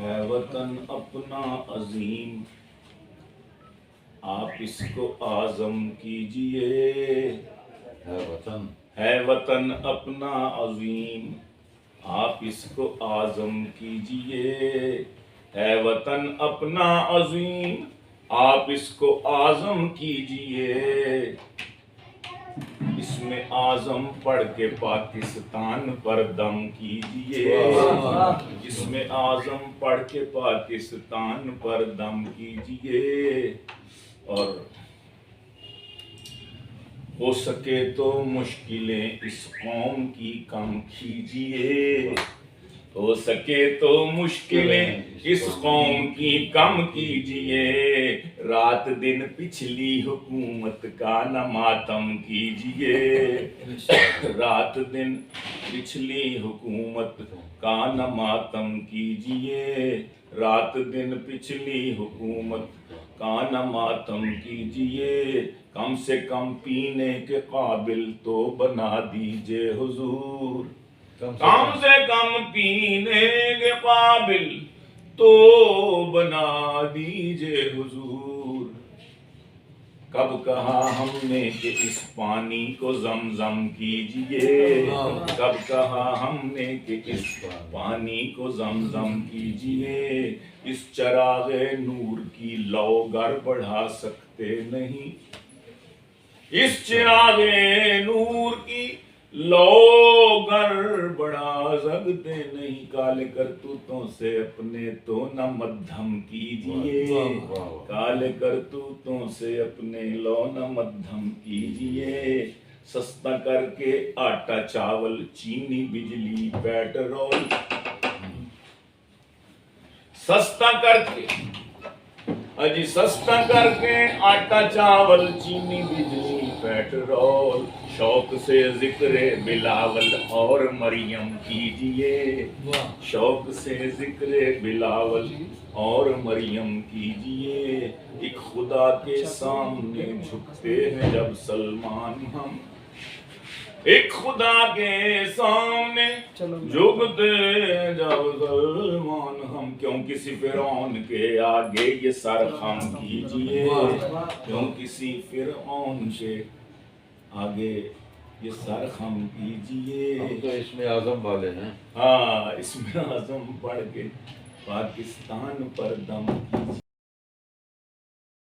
ہے وطن اپنا عظیم، آپ اس کو اعظم کیجئے۔ ہے وطن اپنا عظیم، آپ اس کو اعظم کیجئے۔ ہے وطن اپنا عظیم، آپ اس کو اعظم کیجئے۔ اس میں اعظم پڑھ کے پاکستان پر دم کیجئے۔ اس میں اعظم پڑھ کے پاکستان پر دم کیجئے۔ اور ہو سکے تو مشکلیں اس قوم کی کم کیجئے۔ ہو سکے تو مشکلیں اس قوم کی کم کیجئے۔ رات دن پچھلی حکومت کا نہ ماتم کیجئے۔ رات دن پچھلی حکومت کا نہ ماتم کیجئے۔ رات دن پچھلی حکومت کا نہ ماتم کیجئے۔ کم سے کم پینے کے قابل تو بنا دیجئے حضور۔ کم سے کم پینے کے قابل تو بنا دیجئے حضور۔ کب کہا ہم نے کہ اس پانی کو زمزم کیجئے۔ کب کہا ہم نے کہ اس پانی کو زمزم کیجئے۔ اس چراغ نور کی لو گر بڑھا سکتے نہیں۔ اس چراغ نور کی لو گر بڑھا سکتے نہیں۔ کالے کرتوتوں سے اپنے تو نہ مدھم کیجئے۔ کالے کرتوتوں سے اپنے لو نہ مدھم کیجئے۔ سستا کر کے آٹا چاول چینی بجلی پیٹرول، سستا کر کے اجی سستا کر کے آٹا چاول چینی بجلی پیٹرول۔ شوق سے ذکر بلاول اور مریم کیجئے۔ شوق سے ذکر بلاول اور مریم کیجئے۔ ایک خدا کے سامنے جھکتے ہیں جب سلمان ہم، ایک خدا کے سامنے جھکتے ہیں جب سلمان ہم۔ کیوں کسی فرعون کے آگے یہ سر خم کیجئے۔ کیوں کسی فرعون کے آگے یہ سر خم کیجئے۔ ہم تو اس میں اعظم والے ہیں۔ ہاں، اس میں اعظم پڑھ کے پاکستان پر دم کیجئے۔